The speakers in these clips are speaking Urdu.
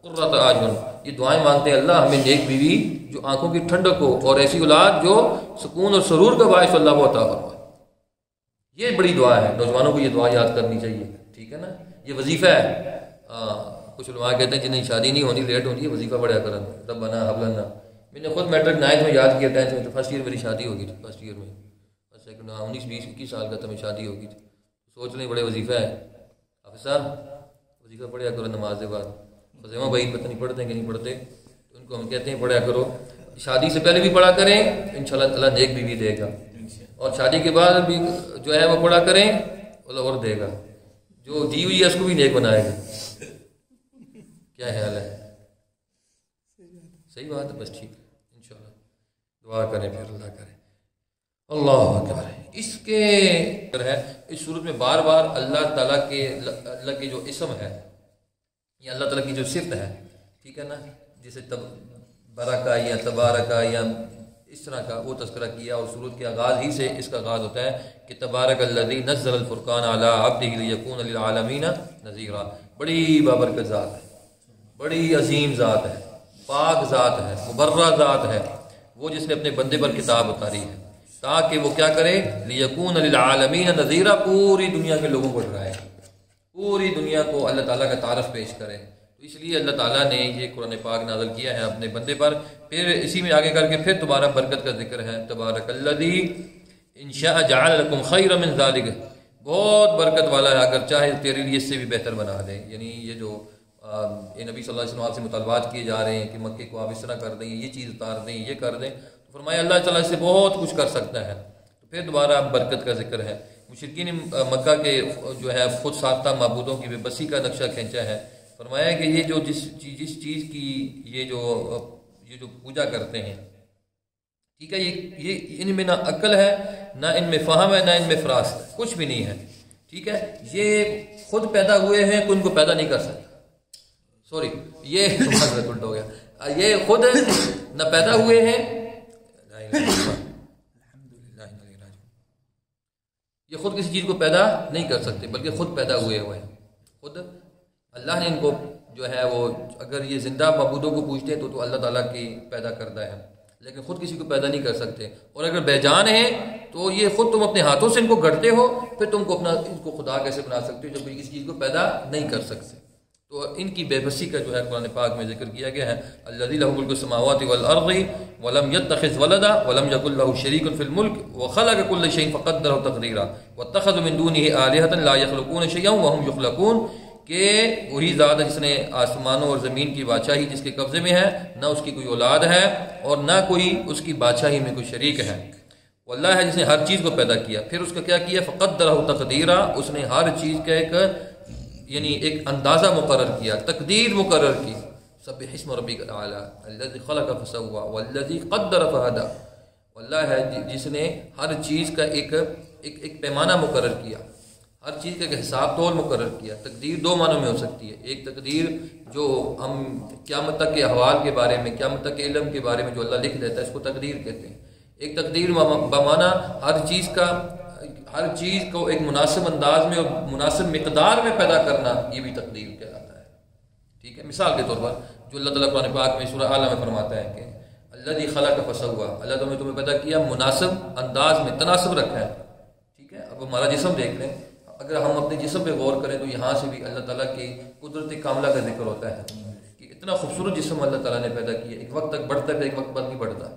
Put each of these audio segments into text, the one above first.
قرۃ اعین، یہ دعائیں مانگتے ہیں اللہ ہمیں نیک بیوی جو آنکھوں کی ٹھنڈک ہو، اور ایسی اولاد جو سکون اور سرور کا باعث اللہ کو عطا فرمائے۔ یہ بڑی دعا ہے، نوجوانوں کو یہ دعا یاد کرنی چاہیے، ٹھیک ہے نا، یہ وظیفہ ہے۔ کچھ علماء کہتے ہیں جنہیں شادی نہیں ہونی، لیٹ ہونی ہے، وظیفہ پڑھا کرن ربنا ہب لنا۔ میں نے خود میٹرک 9 میں یاد کیا، 10 میں تو فرسٹ ایئر میری شادی ہوگی تھی، فرسٹ ایئر میں، سیکنڈ 19 20 21 سال کا تھا، میں شادی ہوگی تھی۔ سوچ لیں بڑے وظیفہ ہے، حافظ صاحب وظیفہ پڑھا کرو نماز کے بعد۔ خزیمہ بھائی پتہ نہیں پڑھتے ہیں کہ نہیں پڑھتے، ان کو ہم کہتے ہیں پڑھا کرو، شادی سے پہلے بھی پڑھا کریں، انشاءاللہ تعالیٰ نیک بیوی دے گا، اور شادی کے بعد بھی جو ہے وہ پڑھا کریں، اللہ اور دے گا، جو دی ہوئی ہے اس کو بھی نیک بنائے گا۔ کیا خیال ہے؟ صحیح بات ہے، بس ٹھیک ہے، انشاءاللہ دعا کریں، پھر اللہ کرے۔ اللہ اکبر۔ اس کے ہے اس صورت میں بار بار اللہ تعالیٰ کے جو اسم ہے یا اللہ تعالیٰ کی جو صفت ہے، ٹھیک ہے نا، جیسے برکہ یا تبارکہ یا اس طرح کا وہ تذکرہ کیا، اور صورت کے آغاز ہی سے اس کا آغاز ہوتا ہے کہ تبارک الذی نزل الفرقان علی عبدہ لیکون للعالمین نذیرا۔ بڑی بابرکت ذات ہے، بڑی عظیم ذات ہے، پاک ذات ہے، مبرہ ذات ہے، وہ جس نے اپنے بندے پر کتاب اتاری ہے تاکہ وہ کیا کرے، لیکون للعالمین نذیرا، پوری دنیا کے لوگوں کو ڈرائے، پوری دنیا کو اللہ تعالیٰ کا تعارف پیش کرے۔ تو اس لیے اللہ تعالیٰ نے یہ قرآن پاک نازل کیا ہے اپنے بندے پر۔ پھر اسی میں آگے کر کے پھر دوبارہ برکت کا ذکر ہے، تبارک الذی ان شاء جعل لکم خیرا من ذلک، بہت برکت والا ہے اگر چاہے تیرے لیے اس سے بھی بہتر بنا دے۔ یعنی یہ جو نبی صلی اللہ علیہ وسلم آپ سے مطالبات کیے جا رہے ہیں کہ مکے کو آپ اس طرح کر دیں، یہ چیز اتار دیں، یہ کر دیں، تو فرمایا اللہ تعالیٰ سے بہت کچھ کر سکتا ہے۔ تو پھر دوبارہ برکت کا ذکر ہے، مشرکین مکہ کے جو ہے خود ساختہ معبودوں کی بے بسی کا نقشہ کھینچا ہے۔ فرمایا کہ یہ جو جس چیز کی یہ جو پوجا کرتے ہیں، ٹھیک ہے، یہ ان میں نہ عقل ہے، نہ ان میں فہم ہے، نہ ان میں فراست ہے، کچھ بھی نہیں ہے، ٹھیک ہے، یہ خود پیدا ہوئے ہیں، کوئی ان کو پیدا نہیں کر سکتا۔ سوری، یہ الٹ ہو گیا، یہ خود نہ پیدا ہوئے ہیں، یہ خود کسی چیز کو پیدا نہیں کر سکتے بلکہ خود پیدا ہوئے ہیں، خود اللہ نے ان کو جو ہے وہ، اگر یہ زندہ معبودوں کو پوچھتے ہیں تو اللہ تعالیٰ کی پیدا کردہ ہے، لیکن خود کسی کو پیدا نہیں کر سکتے۔ اور اگر بے جان ہیں تو یہ خود تم اپنے ہاتھوں سے ان کو گڑھتے ہو، پھر تم کو ان کو خدا کیسے بنا سکتے ہو جب کوئی کسی چیز کو پیدا نہیں کر سکتے۔ تو ان کی بے بسی کا جو ہے قرآن پاک میں ذکر کیا گیا ہے، الذی لہ ملک السماوات والارض ولم یتخذ ولدا ولم یکن لہ شریک فی الملک وخلق کل شیء فقدرہ تقدیرا واتخذ من دونہ آلہۃ لا یخلقون شیئا وہم یخلقون، کہ وہی ذات ہے جس نے آسمانوں اور زمین کی بادشاہی جس کے قبضے میں ہے، نہ اس کی کوئی اولاد ہے اور نہ کوئی اس کی بادشاہی میں کوئی شریک ہے، وہ اللہ ہے جس نے ہر چیز کو پیدا کیا، پھر اس کا کیا کیا، فقدرہ تقدیرا، اس نے ہر چیز کا ایک اندازہ مقرر کیا، تقدیر مقرر کی۔ سبح اسم ربک الاعلی الذی خلق فسوی والذی قدر فہدی، اللہ ہے جس نے ہر چیز کا ایک پیمانہ مقرر کیا، ہر چیز کا ایک حساب تول مقرر کیا۔ تقدیر دو معنوں میں ہو سکتی ہے، ایک تقدیر جو ہم قیامت تک کے احوال کے بارے میں، قیامت تک کے علم کے بارے میں جو اللہ لکھ دیتا ہے اس کو تقدیر کہتے ہیں، ایک تقدیر بمعنی ہر چیز کو ایک مناسب انداز میں اور مناسب مقدار میں پیدا کرنا، یہ بھی تقدیر کہلاتا ہے، ٹھیک ہے۔ مثال کے طور پر جو اللہ تعالیٰ قرآن پاک میں سورہ اعلیٰ میں فرماتا ہے کہ الذی خلق فسوی، اللہ تعالیٰ نے تمہیں پیدا کیا مناسب انداز میں، تناسب رکھا ہے، ٹھیک ہے۔ اب ہمارا جسم دیکھ لیں، اگر ہم اپنے جسم پہ غور کریں تو یہاں سے بھی اللہ تعالیٰ کی قدرت کاملہ کا ذکر ہوتا ہے کہ اتنا خوبصورت جسم اللہ تعالیٰ نے پیدا کیا، ایک وقت تک بڑھتا ہے، ایک وقت بعد نہیں بڑھتا،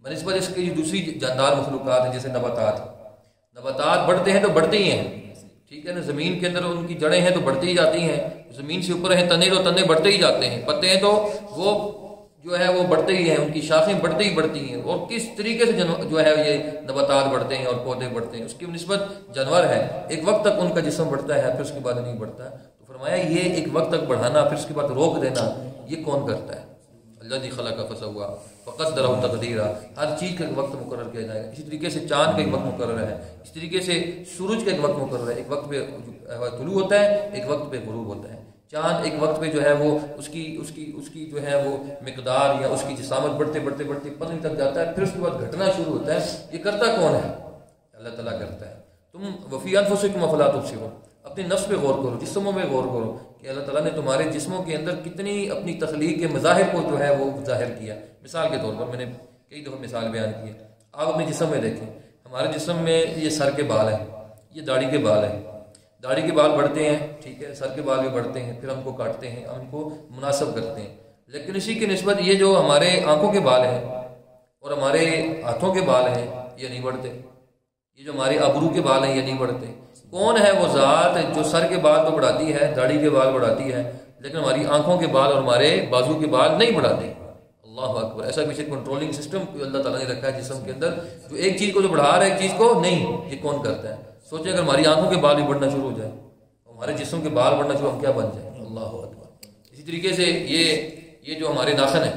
بنسبت اس کی دوسری جاندار مخلوقات ہیں جیسے نباتات بڑھتے ہیں تو بڑھتے ہی ہیں، ٹھیک ہے نا، زمین کے اندر ان کی جڑیں ہیں تو بڑھتی ہی جاتی ہیں، زمین سے اوپر ہیں تنے تو تنے بڑھتے ہی جاتے ہیں، پتے ہیں تو وہ جو ہے وہ بڑھتے ہی ہیں، ان کی شاخیں بڑھتی ہی بڑھتی ہیں، اور کس طریقے سے جو ہے یہ نباتات بڑھتے ہیں اور پودے بڑھتے ہیں، اس کی نسبت جانور ہے، ایک وقت تک ان کا جسم بڑھتا ہے، پھر اس کے بعد نہیں بڑھتا، تو فرمایا یہ ایک وقت تک بڑھانا پھر اس کے بعد روک دینا، یہ کون کرتا ہے؟ الذی خلق فسوی فقدرہ تقدیرا، ہر چیز کا ایک وقت مقرر کیا جائے گا۔ اسی طریقے سے چاند کا ایک وقت مقرر ہے، اس طریقے سے سورج کا ایک وقت مقرر ہے، ایک وقت پہ طلوع ہوتا ہے، ایک وقت پہ غروب ہوتا ہے، چاند ایک وقت پہ جو ہے وہ اس کی جو ہے وہ مقدار یا اس کی جسامت بڑھتے پتہ تک جاتا ہے، پھر اس کے بعد گھٹنا شروع ہوتا ہے، یہ کرتا کون ہے؟ اللہ تعالیٰ کرتا ہے۔ تم وفی انفسکم افلا تبصرون، اپنے نفس پہ غور کرو، جسموں میں غور کرو کہ اللہ تعالیٰ نے تمہارے جسموں کے اندر کتنی اپنی تخلیق کے مظاہر کو جو ہے وہ ظاہر کیا. مثال کے طور پر میں نے کئی دفعہ مثال بیان کی ہے. آپ اپنے جسم میں دیکھیں, ہمارے جسم میں یہ سر کے بال ہیں, یہ داڑھی کے بال ہیں. داڑھی کے بال بڑھتے ہیں, ٹھیک ہے, سر کے بال بھی بڑھتے ہیں, پھر ہم کو کاٹتے ہیں, ہم ان کو مناسب کرتے ہیں. لیکن اسی کی نسبت یہ جو ہمارے آنکھوں کے بال ہیں اور ہمارے ہاتھوں کے بال ہیں یہ نہیں بڑھتے. یہ جو ہمارے ابرو کے بال ہیں یہ نہیں بڑھتے. کون ہے وہ ذات جو سر کے بال تو بڑھاتی ہے, داڑھی کے بال بڑھاتی ہے, لیکن ہماری آنکھوں کے بال اور ہمارے بازو کے بال نہیں بڑھاتے؟ اللہ اکبر. ایسا پیچھے کنٹرولنگ سسٹم اللہ تعالیٰ نے رکھا ہے جسم کے اندر, جو ایک چیز کو جو بڑھا رہا ہے ایک چیز کو نہیں. یہ کون کرتا ہے؟ سوچیں اگر ہماری آنکھوں کے بال بھی بڑھنا شروع ہو جائے, ہمارے جسم کے بال بڑھنا شروع, ہم کیا بن جائیں؟ اللہ اکبر. اسی طریقے سے یہ جو ہمارے ناخن ہیں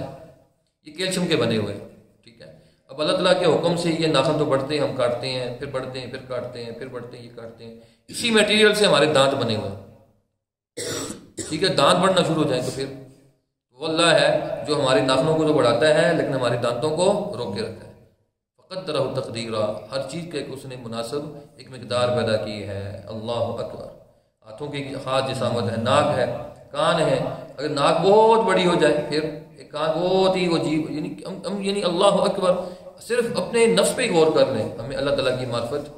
یہ کیلشیم کے بنے ہوئے ہیں, ٹھیک ہے. اب اللہ تعالیٰ کے حکم سے یہ ناخن تو بڑھتے ہیں, ہم کاٹتے ہیں, پھر بڑھتے ہیں, پھر کاٹتے ہیں, پھر بڑھتے ہیں, یہ کاٹتے ہیں. اسی میٹیریل سے ہمارے دانت بنے ہوئے ہیں, ٹھیک ہے. دانت بڑھنا شروع ہو جائیں تو پھر وہ اللہ ہے جو ہمارے ناخنوں کو تو بڑھاتا ہے لیکن ہمارے دانتوں کو روک کے رکھا ہے. فقط طرح تقدیرہ, ہر چیز کا اس نے مناسب ایک مقدار پیدا کی ہے. اللہ اکبر. ہاتھوں کی خاص جسامت ہے, ناک ہے, کان ہے. اگر ناک بہت بڑی ہو جائے پھر ایک کان بہت ہی عجیب, یعنی اللہ اکبر. صرف اپنے نفس پہ غور کر لیں, ہمیں اللہ تعالیٰ کی معرفت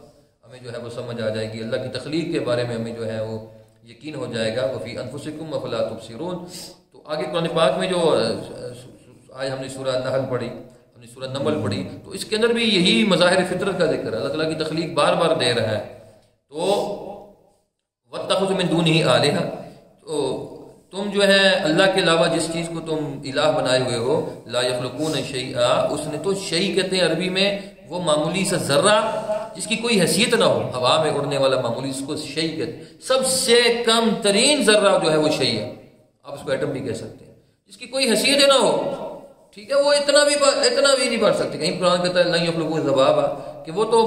ہمیں جو ہے وہ سمجھ آ جائے گی. اللہ کی تخلیق کے بارے میں ہمیں جو ہے وہ یقین ہو جائے گا. وفی انفسکم افلا تبصرون. تو آگے قرآن پاک میں جو آج ہم نے سورہ نحل پڑھی, ہم نے سورہ نمل پڑھی, تو اس کے اندر بھی یہی مظاہر فطرت کا ذکر ہے. اللہ تعالیٰ کی تخلیق بار بار دے رہا ہے. تو واتخذوا من دونہ آلہہ, تو تم جو ہے اللہ کے علاوہ جس چیز کو تم الہ بنائے ہوئے ہو, لا یخلقون شیئا, اس نے تو شیء کہتے ہیں عربی میں وہ معمولی سا ذرہ جس کی کوئی حیثیت نہ ہو, ہوا میں اڑنے والا معمولی, اس کو شیء کہتے ہیں. سب سے کم ترین ذرہ جو ہے وہ شیء ہے, آپ اس کو ایٹم بھی کہہ سکتے ہیں, جس کی کوئی حیثیت نہ ہو, ٹھیک ہے. وہ اتنا بھی نہیں بڑھ سکتے. کہیں قرآن کہتا ہے لن یخلقوا ذبابا, کہ وہ تو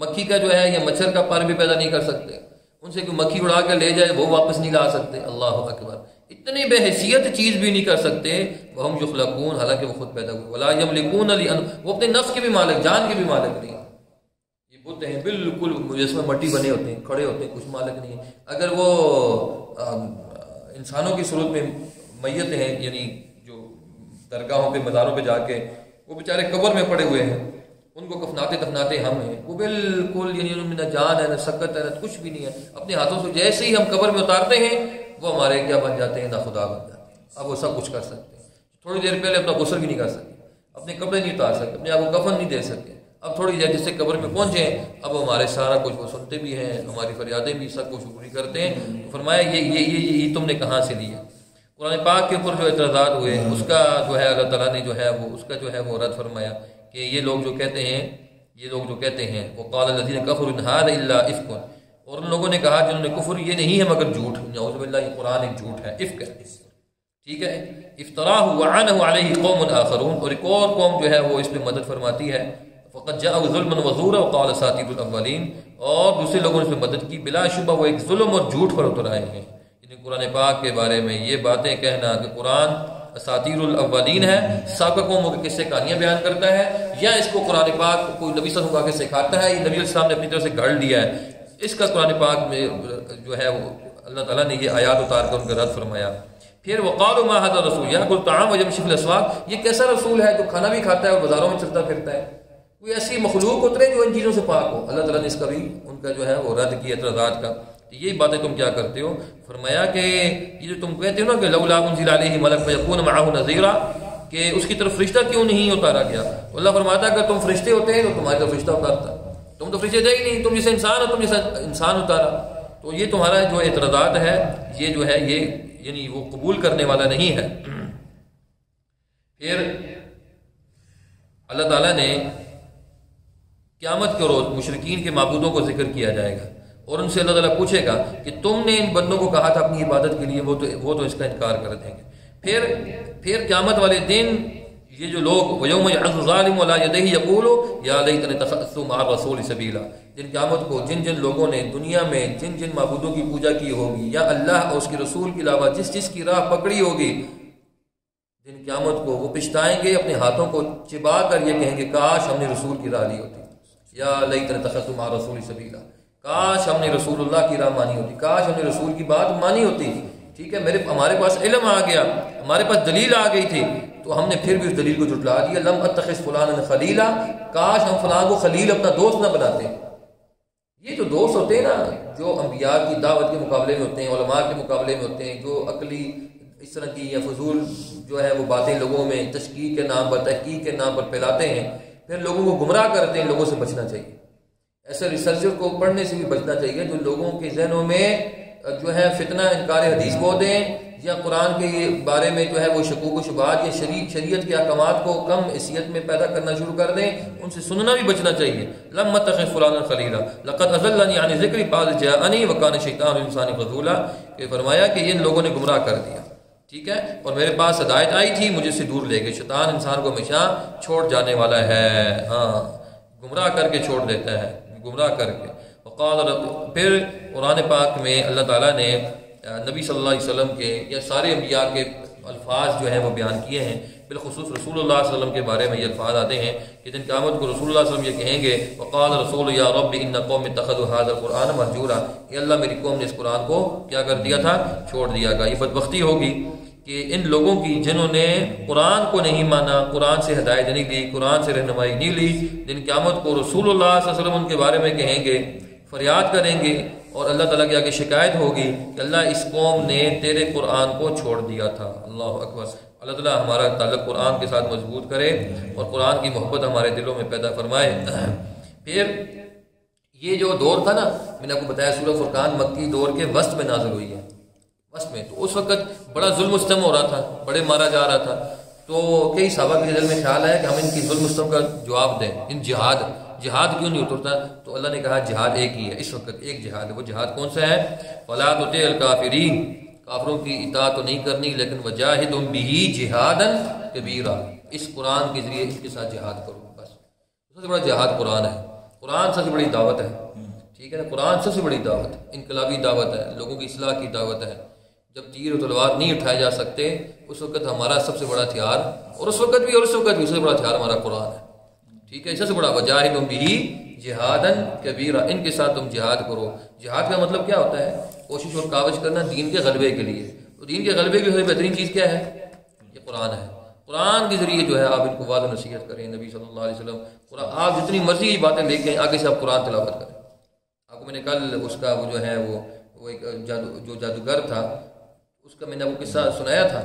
مکھی کا جو ہے یا مچھر کا پر بھی پیدا نہیں کر سکتے. ان سے کوئی مکھی اڑا کے لے جائے وہ واپس نہیں لا سکتے. اللہ اکبر. اتنی بے حیثیت چیز بھی نہیں کر سکتے. وہم یخلقون, حالانکہ وہ خود پیدا ہوئے. ولا یملکون وہ اپنے نفس کے بھی مالک, جان کے بھی مالک نہیں. یہ بت ہیں بالکل مجسمہ مٹی بنے ہوتے ہیں, کھڑے ہوتے ہیں, کچھ مالک نہیں ہے. اگر وہ انسانوں کی صورت میں میت ہیں, یعنی جو درگاہوں پہ مزاروں پہ جا کے وہ بیچارے قبر میں پڑے ہوئے ہیں, ان کو کفناتے دفناتے ہم ہیں, وہ بالکل یعنی ان میں نہ جان ہے نہ سکت ہے نہ کچھ بھی نہیں ہے. اپنے ہاتھوں سے جیسے ہی ہم قبر میں اتارتے ہیں وہ ہمارے کیا بن جاتے ہیں؟ نہ خدا بن جاتے ہیں. اب وہ سب کچھ کر سکتے ہیں. تھوڑی دیر پہلے اپنا غسل بھی نہیں کر سکتے, اپنے کپڑے نہیں اتار سکتے, اپنے آپ کو کفن نہیں دے سکتے. اب تھوڑی دیر جس سے قبر میں پہنچے ہیں, اب ہمارے سارا کچھ وہ سنتے بھی ہیں, ہماری فریادیں بھی سب کچھ پوری کرتے ہیں. فرمایا یہ تم نے کہاں سے لی ہے؟ قرآن پاک کے اوپر جو اعتراضات ہوئے اس کا جو ہے اللہ تعالیٰ نے جو ہے وہ اس کا جو ہے وہ رد فرمایا کہ یہ لوگ جو کہتے ہیں وہ قال الذین کفروا ان ھذا الا افک, اور ان لوگوں نے کہا جنہوں نے کفر یہ نہیں ہے مگر جھوٹ. نعوذ باللہ, یہ قرآن ایک جھوٹ ہے, افک ہے, ٹھیک ہے. افتراہ وعنہ علیہ قوم آخرون, اور ایک اور قوم جو ہے وہ اس پہ مدد فرماتی ہے. فقد جاءوا ظلما وزورا وقال اساطیر الاولین, اور دوسرے لوگوں نے اس پہ مدد کی, بلا شبہ وہ ایک ظلم اور جھوٹ پر اتر آئے ہیں. یعنی قرآن پاک کے بارے میں یہ باتیں کہنا کہ قرآن اساطیر الاولین ہے, سابقہ قوموں کے قصے کہانیاں بیان کرتا ہے, یا اس کو قرآن پاک کوئی نبی صلی اللہ علیہ وسلم کے سکھاتا ہے, یہ نبی علیہ السلام نے اپنی طرف سے گھڑ لیا ہے, اس کا قرآن پاک میں جو ہے وہ اللہ تعالیٰ نے یہ آیات اتار کر ان کا رد فرمایا. پھر وقالوا ما هذا الرسول یاکل الطعام ویمشی فی الاسواق, یہ کیسا رسول ہے جو کھانا بھی کھاتا ہے اور بازاروں میں چلتا پھرتا ہے؟ کوئی ایسی مخلوق اترے جو ان چیزوں سے پاک ہو. اللہ تعالیٰ نے اس کا بھی ان کا جو ہے وہ رد کیا اعتراضات کا. یہی باتیں تم کیا کرتے ہو؟ فرمایا کہ یہ جو تم کہتے ہو نا کہ لولا انزل علیہ ملک فیکون معه نذیرا, کہ اس کی طرف فرشتہ کیوں نہیں اتارا گیا؟ تو اللہ فرماتا ہے اگر تم فرشتے ہوتے ہیں تو تمہاری طرف فرشتہ اتارتا, تم تو فرشتے تھے ہی نہیں, تم جیسے انسان ہو, تم جیسا انسان اتارا. تو یہ تمہارا جو اعتراضات ہے یہ جو ہے یہ یعنی وہ قبول کرنے والا نہیں ہے. پھر اللہ تعالیٰ نے قیامت کے روز مشرکین کے معبودوں کو ذکر کیا جائے گا, اور ان سے اللہ تعالیٰ پوچھے گا کہ تم نے ان بندوں کو کہا تھا اپنی عبادت کے لیے, وہ تو اس کا انکار کر دیں گے. پھر قیامت والے دن یہ جو لوگ وَيَوْمَ يَعَضُّ الظَّالِمُ عَلَىٰ يَدَيْهِ يَقُولُ يَا لَيْتَنِي اتَّخَذْتُ مَعَ الرَّسُولِ سَبِيلًا, جن قیامت کو جن لوگوں نے دنیا میں جن معبودوں کی پوجا کی ہوگی یا اللہ اور اس کے رسول کے علاوہ جس کی راہ پکڑی ہوگی, جن قیامت کو وہ پچھتائیں گے, اپنے ہاتھوں کو چبا کر یہ کہیں گے کاش ہم نے رسول کی راہ لی ہوتی, یا لیتنی اتخذت مع الرسول سبیلا, کاش ہم نے رسول اللہ کی راہ مانی ہوتی، کاش ہم نے رسول کی بات مانی ہوتی، ٹھیک ہے، ہمارے پاس علم آ گیا، ہمارے پاس دلیل آ گئی تھی، تو ہم نے پھر بھی اس دلیل کو جھٹلا دیا. لم اتخذ فلانا خلیلا، کاش ہم فلان کو خلیل اپنا دوست نہ بناتے. یہ جو دوست ہوتے ہیں نا، جو انبیاء کی دعوت کے مقابلے میں ہوتے ہیں، علماء کے مقابلے میں ہوتے ہیں، جو عقلی اس طرح کی یا فضول جو ہے وہ باتیں لوگوں میں تشکیق کے نام پر، تحقیق کے نام پر پھیلاتے ہیں، پھر لوگوں کو گمراہ کرتے ہیں، لوگوں سے بچنا چاہیے. ایسے ریسرچر کو پڑھنے سے بھی بچنا چاہیے جو لوگوں کے ذہنوں میں جو ہے فتنہ انکار حدیث بو دیں، یا قرآن کے بارے میں جو ہے وہ شکوک و شبہات یا شریعت کے احکامات کو کم حیثیت میں پیدا کرنا شروع کر دیں. ان سے سننا بھی بچنا چاہیے. لم اتخذ فلانا خلیلا لقد اضلنی عن ذکری بعد جاءنی وکان الشیطان للانسان خذولا، کہ فرمایا کہ ان لوگوں نے گمراہ کر دیا، ٹھیک ہے، اور میرے پاس ہدایت آئی تھی، مجھے سے دور لے گئے. شیطان انسان کو ہمیشہ چھوڑ جانے والا ہے، ہاں، گمراہ کر کے چھوڑ دیتا ہے، گمراہ کر کے. وقال پھر قرآن پاک میں اللہ تعالیٰ نے نبی صلی اللہ علیہ وسلم کے یا سارے انبیاء کے الفاظ جو ہیں وہ بیان کیے ہیں. بالخصوص رسول اللہ صلی اللہ علیہ وسلم کے بارے میں یہ الفاظ آتے ہیں کہ دن قیامت کو رسول اللہ صلی اللہ علیہ وسلم یہ کہیں گے وقال رسول یا رب ان قوم اتخذوا هذا القرآن مهجورا، اے اللہ میری قوم نے اس قرآن کو کیا کر دیا تھا، چھوڑ دیا گا. یہ بدبختی ہوگی کہ ان لوگوں کی جنہوں نے قرآن کو نہیں مانا، قرآن سے ہدایت نہیں لی، قرآن سے رہنمائی نہیں لی. دن قیامت کو رسول اللہ صلی اللہ علیہ وسلم ان کے بارے میں کہیں گے، فریاد کریں گے، اور اللہ تعالیٰ کے آگے شکایت ہوگی کہ اللہ اس قوم نے تیرے قرآن کو چھوڑ دیا تھا. اللہ اکبر. اللہ تعالیٰ ہمارا تعلق قرآن کے ساتھ مضبوط کرے اور قرآن کی محبت ہمارے دلوں میں پیدا فرمائے. پھر یہ جو دور تھا نا، میں نے آپ کو بتایا سورہ فرقان مکی دور کے وسط میں نازل ہوئی ہے، وسط میں. تو اس وقت بڑا ظلم و ستم ہو رہا تھا، بڑے مارا جا رہا تھا. تو کئی صحابہ کے دل میں خیال آیا کہ ہم ان کی ظلم و ستم کا جواب دیں. ان جہاد کیوں نہیں اترتا؟ تو اللہ نے کہا جہاد ایک ہی ہے، اس وقت ایک جہاد ہے. وہ جہاد کون سا ہے؟ فَلَا تُطِعِ الْكَافِرِينَ، کافروں کی اطاعت تو نہیں کرنی، لیکن وَجَاهِدْهُمْ بِهِ جِهَادًا كَبِيرًا، اس قرآن کے ذریعے ان کے ساتھ جہاد کرو. بس سب سے بڑا جہاد قرآن ہے. قرآن سب سے بڑی دعوت ہے، ٹھیک ہے نا، قرآن سب سے بڑی دعوت، انقلابی دعوت ہے، لوگوں کی اصلاح کی دعوت ہے. جب تیر و تلوار نہیں اٹھائے جا سکتے اس وقت ہمارا سب سے بڑا ہتھیار، اور اس وقت بھی سب سے بڑا ہتھیار ہمارا قرآن ہے، ٹھیک ہے. سب سے بڑا وجاہدہم بہ جہادا کبیرا، ان کے ساتھ تم جہاد کرو. جہاد کا مطلب کیا ہوتا ہے؟ کوشش اور کاوش کرنا دین کے غلبے کے لیے. تو دین کے غلبے کی سب سے بہترین چیز کیا ہے؟ یہ قرآن ہے. قرآن کے ذریعے جو ہے آپ ان کو وعظ و نصیحت کریں. نبی صلی اللہ علیہ وسلم قرآن، آپ جتنی مرضی کی باتیں لے کے آگے سے آپ قرآن تلاوت کریں. آپ کو میں نے کل اس کا وہ جو ہے وہ ایک جادوگر تھا، اس کا میں نے آپ کو قصہ سنایا تھا.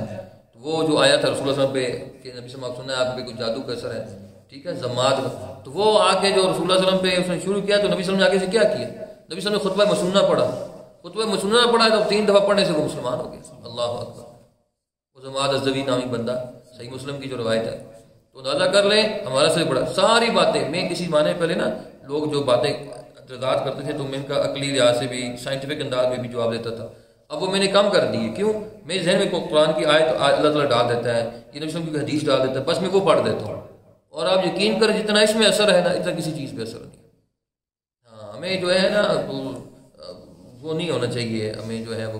وہ جو آیا تھا رسول اللہ صلی اللہ علیہ وسلم پہ کہ نبی صلی اللہ علیہ وسلم آپ سنا ہے آپ پہ کوئی جادو کا اثر ہے، ٹھیک ہے، زماد. تو وہ آ کے جو رسول اللہ صلی اللہ علیہ وسلم پہ اس نے شروع کیا، تو نبی صلی اللہ علیہ وسلم نے آگے سے کیا کیا؟ نبی صلی اللہ علیہ وسلم نے خطبہ مسنہ پڑھا. خطبہ مسنہ پڑھا تو 3 دفعہ پڑھنے سے وہ مسلمان ہو گیا. اللہ اکبر. وہ زماد ازدوی نامی بندہ، صحیح مسلم کی جو روایت ہے. تو اندازہ کر لیں ہمارا سے بڑا ساری باتیں. میں کسی معنی پہلے نا لوگ جو باتیں اعتراض کرتے تھے تو میں ان کا عقلی لحاظ سے بھی سائنٹیفک انداز میں بھی جواب دیتا تھا. اب وہ میں نے کم کر دی. کیوں؟ میرے ذہن میں قرآن کی آیت اللہ تعالیٰ ڈال دیتا ہے، یہ نبی صلی اللہ علیہ وسلم کی حدیث ڈال دیتا ہے، بس میں وہ پڑھ دیتا ہوں. اور آپ یقین کریں جتنا اس میں اثر ہے نا اتنا کسی چیز پہ اثر نہیں. ہاں، ہمیں جو ہے نا وہ نہیں ہونا چاہیے. ہمیں جو ہے وہ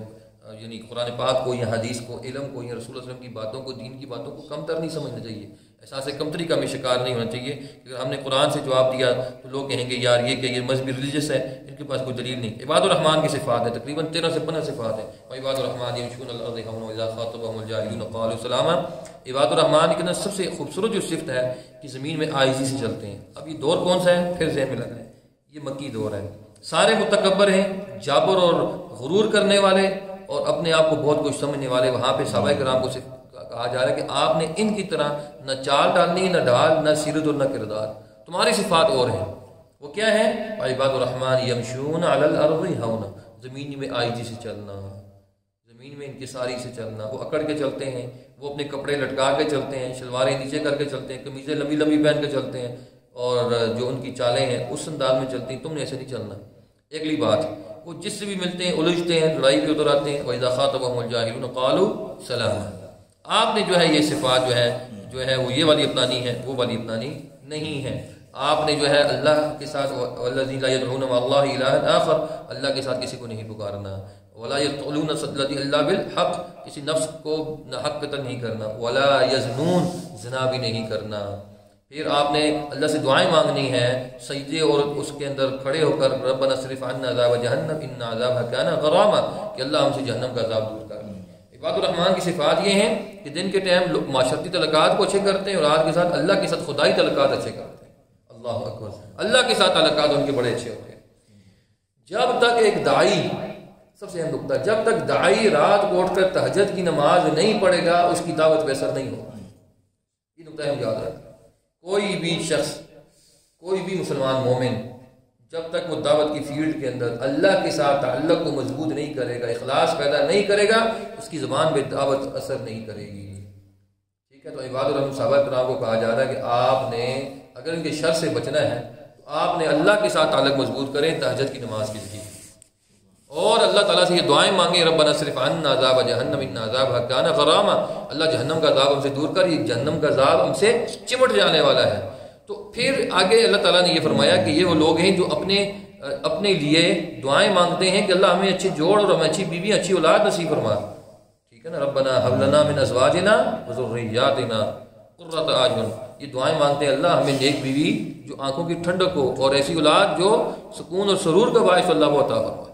یعنی قرآن پاک کو یا حدیث کو، علم کو یا رسول اللہ علیہ وسلم کی باتوں کو، دین کی باتوں کو کم تر نہیں سمجھنا چاہیے. احساس کمتری کا ہمیں شکار نہیں ہونا چاہیے. اگر ہم نے قرآن سے جواب دیا تو لوگ کہیں گے یار یہ کہ یہ مذہبی ریلیجس ہے، ان کے پاس کوئی دلیل نہیں. عباد الرحمن کی صفات ہے، تقریباً 13 سے 15 صفات ہیں. عباد الرحمن یمشون علی الارض هونا واذا خاطبهم الجاهلون قالوا سلاما. عباد الرحمن کی سب سے خوبصورت جو صفت ہے کہ زمین میں عاجزی سے چلتے ہیں. اب یہ دور کون سا ہے؟ پھر ذہن میں لگ رہا ہے یہ مکی دور ہے. سارے متکبر ہیں، جابر اور غرور کرنے والے اور اپنے آپ کو بہت کچھ سمجھنے والے. وہاں پہ صحابہ کرام کو کہا جا رہا ہے کہ آپ نے ان کی طرح نہ چال ڈالنی، نہ ڈھال، نہ سیرت اور نہ کردار. تمہاری صفات اور ہیں. وہ کیا ہے؟ عباد الرحمن یمشون علی الارض ہونا، زمین میں عاجزی سے چلنا، زمین میں انکساری سے چلنا. وہ اکڑ کے چلتے ہیں، وہ اپنے کپڑے لٹکا کے چلتے ہیں، شلواریں نیچے کر کے چلتے ہیں، قمیضیں لمبی لمبی پہن کے چلتے ہیں، اور جو ان کی چالیں ہیں اس انداز میں چلتی ہیں. تم نے ایسے نہیں چلنا. اگلی بات، وہ جس سے بھی ملتے ہیں الجھتے ہیں، لڑائی پہ اتر آتے ہیں. وَإِذَا خَاطَبَهُمُ الْجَاهِلُونَ قَالُوا سَلَامًا. آپ نے جو ہے یہ صفات جو ہے وہ یہ والی اپنانی ہے، وہ والی اپنانی نہیں ہے. آپ نے جو ہے اللہ کے ساتھ وَالَّذِينَ لَا يَدْعُونَ مَعَ اللَّهِ إِلَٰهًا آخَرَ، اللہ کے ساتھ کسی کو نہیں پکارنا. وَلَا يَقْتُلُونَ النَّفْسَ إِلَّا بِالْحَقِّ، کسی نفس کو ناحق قتل نہیں کرنا. وَلَا يَزْنُونَ، زنا بھی نہیں کرنا. پھر آپ نے اللہ سے دعائیں مانگنی ہیں سجدے اور اس کے اندر کھڑے ہو کر ربنا اصرف عنا عذاب جہنم ان عذابها كان غراما کہ اللہ ہم سے جہنم کا عذاب دور کر. عباد الرحمن کی صفات یہ ہیں کہ دن کے ٹائم لوگ معاشرتی تعلقات کو اچھے کرتے ہیں اور رات کے ساتھ اللہ کے ساتھ خدائی تعلقات اچھے کرتے ہیں. اللہ اکبر. اللہ کے ساتھ تعلقات ان کے بڑے اچھے ہوتے ہیں. جب تک ایک داعی، سب سے اہم نقطہ، جب تک داعی رات کو اٹھ کر تہجد کی نماز نہیں پڑھے گا اس کی دعوت بے اثر نہیں ہوگی. یہ نقطہ ہم یاد رکھیں. کوئی بھی شخص، کوئی بھی مسلمان مومن جب تک وہ دعوت کی فیلڈ کے اندر اللہ کے ساتھ تعلق کو مضبوط نہیں کرے گا، اخلاص پیدا نہیں کرے گا، اس کی زبان پہ دعوت اثر نہیں کرے گی. ٹھیک ہے. تو عباد الرحمن صحابہ کرام کو کہا جا رہا ہے کہ آپ نے اگر ان کے شر سے بچنا ہے تو آپ نے اللہ کے ساتھ تعلق مضبوط کریں، تہجد کی نماز کی ذکر اور اللہ تعالیٰ سے یہ دعائیں مانگیں ربنا اصرف عنا عذاب جہنم ان عذابها كان غراما. اللہ جہنم کا عذاب ہم سے دور کر، یہ جہنم کا عذاب ہم سے چمٹ جانے والا ہے. تو پھر آگے اللہ تعالیٰ نے یہ فرمایا کہ یہ وہ لوگ ہیں جو اپنے لیے دعائیں مانگتے ہیں کہ اللہ ہمیں اچھے جوڑ اور ہمیں اچھی بیوی اچھی اولاد نصیب فرما. ٹھیک ہے نا. ربنا هب لنا من ازواجنا وذرياتنا قرۃ اعین. یہ دعائیں مانگتے ہیں اللہ ہمیں نیک بیوی جو آنکھوں کی ٹھنڈک ہو اور ایسی اولاد جو سکون اور سرور کا باعث اللہ عطا فرمائے.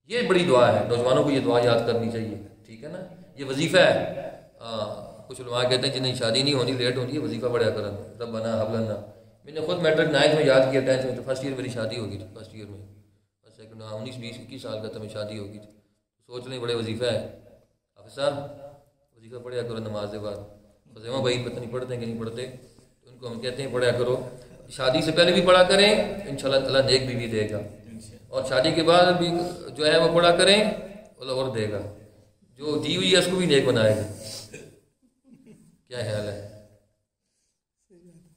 یہ بڑی دعا ہے. نوجوانوں کو یہ دعا یاد کرنی چاہیے. ٹھیک ہے نا. یہ وظیفہ ہے. کچھ علماء کہتے ہیں جنہیں شادی نہیں ہونی، لیٹ ہونی ہے، وظیفہ پڑھا کریں ربنا ہب لنا. میں نے خود میٹرک 9 میں یاد کیا، 10 میں تو فرسٹ ایئر میری شادی ہوگی تھی. فرسٹ ایئر میں 19 20 21 سال کا تھا میں شادی ہوگی تھی. سوچ لیں بڑے وظیفہ ہے. حافظ صاحب وظیفہ پڑھا کرو نماز کے بعد. خزیمہ بھائی پتہ نہیں پڑھتے ہیں کہ نہیں پڑھتے، تو ان کو ہم کہتے ہیں پڑھا کرو. شادی سے پہلے بھی پڑھا کریں، انشاءاللہ تعالیٰ نیک بیوی دے گا. اور شادی کے بعد بھی جو ہے وہ پڑھا کریں اللہ اور دے گا. جو دی ہوئی ہے اس کو بھی نیک بنائے گا. کیا خیال ہے؟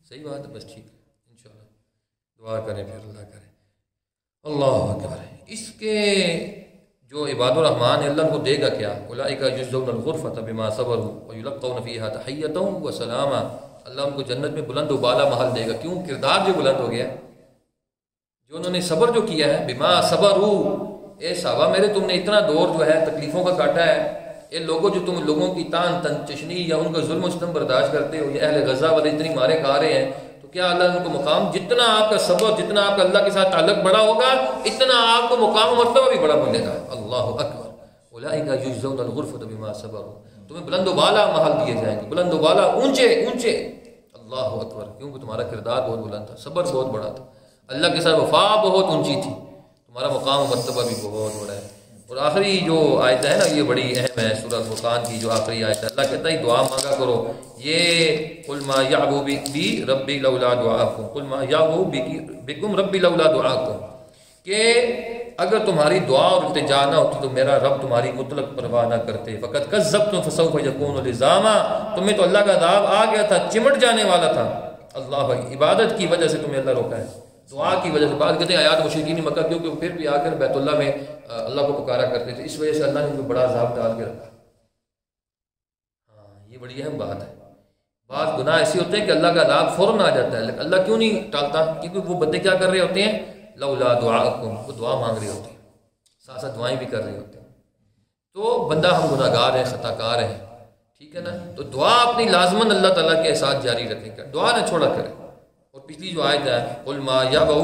صحیح بات ہے. بس ٹھیک ہے انشاءاللہ دعا کریں پھر اللہ کرے. اللہ اکبر. اس کے جو عباد الرحمن اللہ کو دے گا کیا؟ اولئک یجزون الغرفۃ بما صبروا ویلقون فیہا تحیۃ وسلاما. اللہ ان کو جنت میں بلند و بالا محل دے گا. کیوں؟ کردار جو بلند ہو گیا، جو انہوں نے صبر جو کیا ہے. بما صبروا. اے صحابہ میرے تم نے اتنا دور جو ہے تکلیفوں کا کاٹا ہے. اے لوگوں جو تم لوگوں کی تن چشنی یا ان کا ظلم و ستم برداشت کرتے ہو، یہ اہل غزہ والے اتنی مارے کھا رہے ہیں، تو کیا اللہ ان کو مقام، جتنا آپ کا صبر، جتنا آپ کا اللہ کے ساتھ تعلق بڑا ہوگا اتنا آپ کو مقام و مرتبہ بھی بڑا ملے گا. اللہ اکبر. اولئک یجزون الغرفۃ بما صبروا. تمہیں بلند و بالا محل دیے جائیں گے، بلند و بالا، اونچے اونچے. اللہ اکبر. کیونکہ تمہارا کردار بہت بلند تھا، صبر بہت بڑا تھا، اللہ کے ساتھ وفا بہت اونچی تھی، تمہارا مقام و مرتبہ بھی بہت بڑا ہے. اور آخری جو آیت ہے نا یہ بڑی اہم ہے سورہ الفرقان کی جو آخری آیت ہے. اللہ کہتا ہے دعا مانگا کرو. یہ قل ما یعبو بی ربی لولا دعاکم، قل ما یعبو بکم ربی لولا دعاکم. کہ اگر تمہاری دعا اور التجا نہ ہوتی تو میرا رب تمہاری مطلق پرواہ نہ کرتے. فقط کذبتم فسوف یکون لزاما. تمہیں تو اللہ کا عذاب آ گیا تھا، چمٹ جانے والا تھا. اللہ عبادت کی وجہ سے تمہیں اللہ روکا ہے، دعا کی وجہ سے. بعد کہتے ہیں آیات مشرکین مکہ، کیونکہ پھر بھی آ کر بیت اللہ میں اللہ کو پکارا کرتے تھے، اس وجہ سے اللہ نے ان کو بڑا عذاب ڈال کے رکھا. ہاں یہ بڑی اہم بات ہے. بعض گناہ ایسے ہوتے ہیں کہ اللہ کا عذاب فوراً آ جاتا ہے، لیکن اللہ کیوں نہیں ٹالتا؟ کیونکہ وہ بندے کیا کر رہے ہوتے ہیں؟ لولا دعاکم، وہ دعا مانگ رہے ہوتے ہیں، ساتھ ساتھ دعائیں بھی کر رہے ہوتے ہیں. تو بندہ ہم گناہ گار ہیں، خطا کار ہیں، ٹھیک ہے نا. تو دعا اپنی لازماً اللہ تعالیٰ کے ساتھ جاری رکھیں گا، دعا نہ چھوڑا کریں. اور پچھلی جو آیت ہے قل ما یعبأ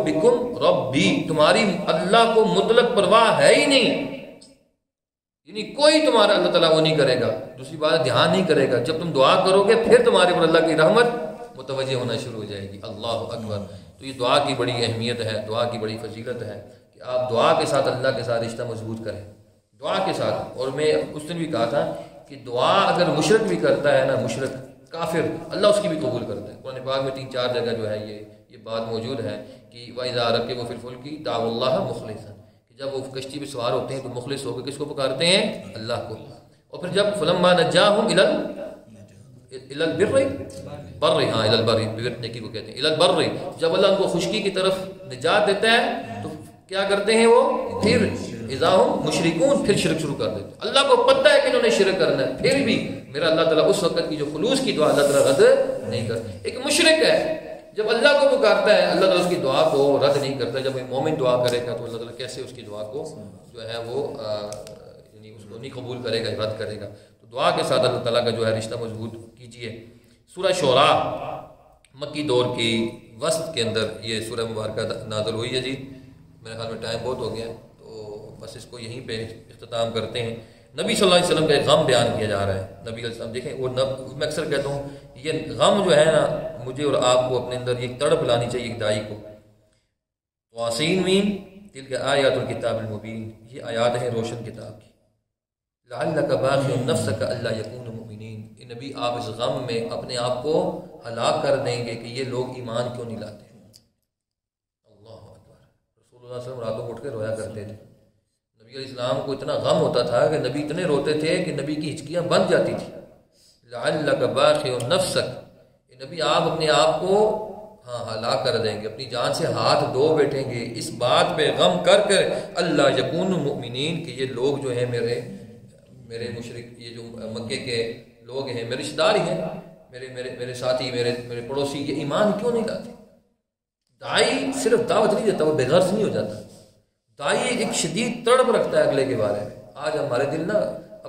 بکم ربی، تمہاری اللہ کو مطلق پرواہ ہے ہی نہیں، یعنی کوئی تمہارا اللہ تعالیٰ وہ نہیں کرے گا. دوسری بات دھیان نہیں کرے گا. جب تم دعا کرو گے پھر تمہارے پر اللہ کی رحمت متوجہ ہونا شروع ہو جائے گی. اللہ اکبر. تو یہ دعا کی بڑی اہمیت ہے، دعا کی بڑی فضیلت ہے کہ آپ دعا کے ساتھ اللہ کے ساتھ رشتہ مضبوط کریں، دعا کے ساتھ. اور میں اس دن بھی کہا تھا کہ دعا اگر مشرک بھی کرتا ہے نا، مشرک کافر، اللہ اس کی بھی قبول کرتا ہے. قرآن پاک میں 3-4 جگہ جو ہے یہ بات موجود ہے کہ وَإِذَا رَكِبُوا فِي الْفُلْكِ دَعَوُا اللَّهَ مُخْلِصًا، کہ جب وہ کشتی پہ سوار ہوتے ہیں تو مخلص ہو کے کس کو پکارتے ہیں؟ اللہ کو. اور پھر جب فَلَمَّا نَجَّاهُمْ إِلَى الْبِرِّ، ہاں إِلَى الْبَرِّ، نیکی کو کہتے ہیں إِلَى الْبَرِّ، جب اللہ ان کو خشکی کی طرف نجات دیتا ہے تو کیا کرتے ہیں وہ؟ پھر اذا ہم مشرکون، پھر شرک شروع کر دیتے. اللہ کو پتہ ہے کہ انہوں نے شرک کرنا ہے، پھر بھی میرا اللہ تعالیٰ اس وقت کی جو خلوص کی دعا اللہ تعالیٰ رد نہیں کرتا. ایک مشرک ہے جب اللہ کو پکارتا ہے اللہ تعالیٰ اس کی دعا کو رد نہیں کرتا. جب ایک مومن دعا کرے گا تو اللہ تعالیٰ کیسے اس کی دعا کو جو ہے وہ یعنی اس کو نہیں قبول کرے گا، رد کرے گا. تو دعا کے ساتھ اللہ تعالیٰ کا جو ہے رشتہ مضبوط کیجیے۔ سورہ شعراء مکی دور کی وسط کے اندر یہ سورہ مبارکہ نازل ہوئی ہے جی۔ میرے خیال میں ٹائم بہت ہو گیا تو بس اس کو یہیں پہ اختتام کرتے ہیں۔ نبی صلی اللہ علیہ وسلم کا ایک غم بیان کیا جا رہا ہے۔ نبی علیہ السلام دیکھیں، وہ میں اکثر کہتا ہوں یہ غم جو ہے نا، مجھے اور آپ کو اپنے اندر یہ تڑپ لانی چاہیے ایک دائی کو۔ تواسین مین تلک آیات الکتاب المبین، یہ آیات ہیں روشن کتاب کی۔ لعلک باخع نفسک الا یکونوا مؤمنین، اے نبی آپ اس غم میں اپنے آپ کو ہلاک کر دیں گے کہ یہ لوگ ایمان کیوں نہیں لاتے۔ اللہ اکبر۔ رسول اللہ صلی اللہ علیہ وسلم راتوں کو اٹھ کے رویا کرتے تھے۔ نبی علیہ السلام کو اتنا غم ہوتا تھا کہ نبی اتنے روتے تھے کہ نبی کی ہچکیاں بند جاتی تھی۔ لعلک باخع نفسک، اے نبی آپ اپنے آپ کو ہلاک کر دیں گے، اپنی جان سے ہاتھ دھو بیٹھیں گے اس بات پہ غم کر کر اللہ یکون مؤمنین کہ یہ لوگ جو ہیں میرے مشرک، یہ جو مکے کے لوگ ہیں، میرے رشتہ دار ہی ہیں، میرے ساتھی، میرے پڑوسی، یہ ایمان کیوں نہیں لاتے۔ دائی صرف دعوت نہیں دیتا، وہ بے غرض نہیں ہو جاتا۔ دائی ایک شدید تڑپ رکھتا ہے اگلے کے بارے میں۔ آج ہمارے دل نا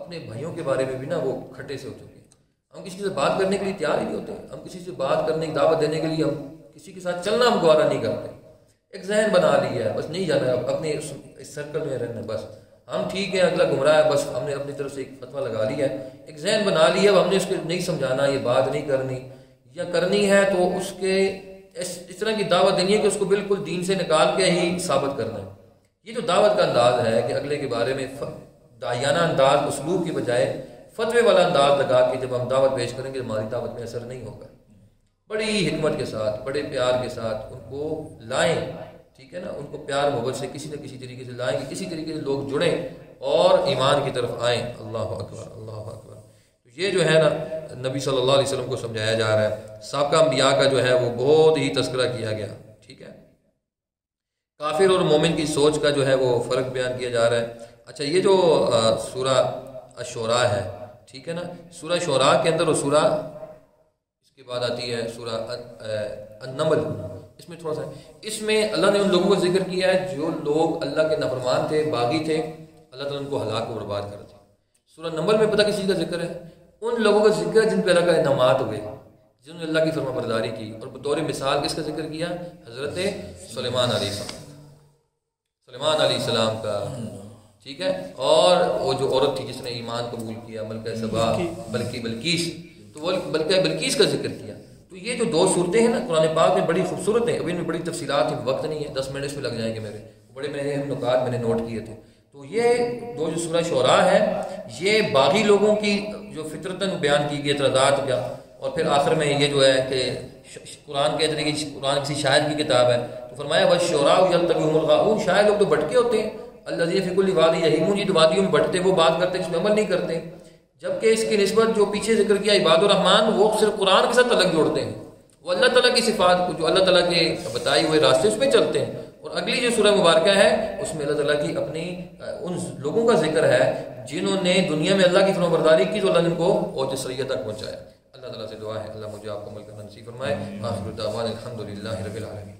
اپنے بھائیوں کے بارے میں بھی نا وہ کھٹے سے ہو چکے ہیں۔ ہم کسی سے بات کرنے کے لیے تیار ہی نہیں ہوتے، ہم کسی سے بات کرنے کی دعوت دینے کے لیے ہم کسی کے ساتھ چلنا ہم گوارا نہیں کرتے۔ ایک ذہن بنا لیا ہے، بس نہیں جانا ہے، اپنے اس سرکل میں رہنا ہے، بس ہم ٹھیک ہے، اگلا گمراہ ہے، بس ہم نے اپنی طرف سے ایک فتویٰ لگا لیا ہے، ایک ذہن بنا لیا، اب ہم نے اس کو نہیں سمجھانا، یہ بات نہیں کرنی، یا کرنی ہے تو اس کے اس طرح کی دعوت دینی ہے کہ اس کو بالکل دین سے نکال کے ہی ثابت کرنا ہے۔ یہ جو دعوت کا انداز ہے کہ اگلے کے بارے میں داعیانہ انداز، اسلوب کی بجائے فتوے والا انداز لگا کے جب ہم دعوت پیش کریں گے ہماری دعوت میں اثر نہیں ہوگا۔ بڑی حکمت کے ساتھ، بڑے پیار کے ساتھ ان کو لائیں، ٹھیک ہے نا، ان کو پیار محبت سے کسی نہ کسی طریقے سے لائیں کہ کسی طریقے سے لوگ جڑیں اور ایمان کی طرف آئیں۔ اللہ اکبر، اللہ اکبر۔ تو یہ جو ہے نا نبی صلی اللہ علیہ وسلم کو سمجھایا جا رہا ہے۔ سابقہ انبیاء کا جو ہے وہ بہت ہی تذکرہ کیا گیا، ٹھیک ہے۔ کافر اور مومن کی سوچ کا جو ہے وہ فرق بیان کیا جا رہا ہے۔ اچھا، یہ جو سورہ الشعراء ہے، ٹھیک ہے نا، سورہ شعراء کے اندر وہ سورہ اس کے بعد آتی ہے سورہ النمل، اس میں تھوڑا سا اس میں اللہ نے ان لوگوں کا ذکر کیا ہے جو لوگ اللہ کے نافرمان تھے، باغی تھے، اللہ تعالیٰ ان کو ہلاک و برباد کر دیا۔ سورہ نمل میں پتہ کس چیز کا ذکر ہے؟ ان لوگوں کا ذکر جن پہ اللہ کا انعامات ہوئے، جنہوں نے اللہ کی فرما برداری کی، اور بطور مثال کس کا ذکر کیا؟ حضرت سلیمان علیہ السلام، سلیمان علیہ السلام کا، ٹھیک ہے۔ اور وہ جو عورت تھی جس نے ایمان قبول کیا، ملکہ سبا، بلقیس، تو وہ ملکہ بلقیس کا ذکر کیا۔ تو یہ جو دو صورتیں ہیں نا قرآن پاک میں بڑی خوبصورت ہیں، ابھی ان میں بڑی تفصیلات ہیں، وقت نہیں ہے، 10 منٹ اس میں لگ جائیں گے میرے، بڑے میرے نکات میں نے نوٹ کیے تھے۔ تو یہ دو جو سورہ شعراء ہے یہ باغی لوگوں کی جو فطرتاً بیان کی گئی اعتراضات کا، اور پھر آخر میں یہ جو ہے کہ قرآن کے طریقے، قرآن کسی شاعر کی کتاب ہے تو فرمایا وَالشُّعَرَاءُ يَلْتَقِهُمُ الْغَاوُونَ، شاعر لوگ تو بھٹکے ہوتے ہیں، الَّذِينَ فِي كُلِّ وَادٍ يَهِيمُونَ، یہ تو وادیوں میں بھٹتے، وہ بات کرتے ہیں اس میں عمل نہیں کرتے، جبکہ اس کی نسبت جو پیچھے ذکر کیا عباد الرحمن، وہ صرف قرآن کے ساتھ تعلق جوڑتے ہیں، وہ اللہ تعالیٰ کی صفات کو جو اللہ تعالیٰ کے بتائے ہوئے راستے اس پہ چلتے ہیں۔ اور اگلی جو سورہ مبارکہ ہے اس میں اللہ تعالیٰ کی اپنی ان لوگوں کا ذکر ہے جنہوں نے دنیا میں اللہ کی فرمانبرداری کی تو اللہ نے ان کو اوج سریہ تک پہنچایا۔ اللہ تعالیٰ سے دعا ہے اللہ مجھے آپ کو عمل کرنا نصیب فرمائے۔ آخر دعوانا الحمدللہ رب العالمین۔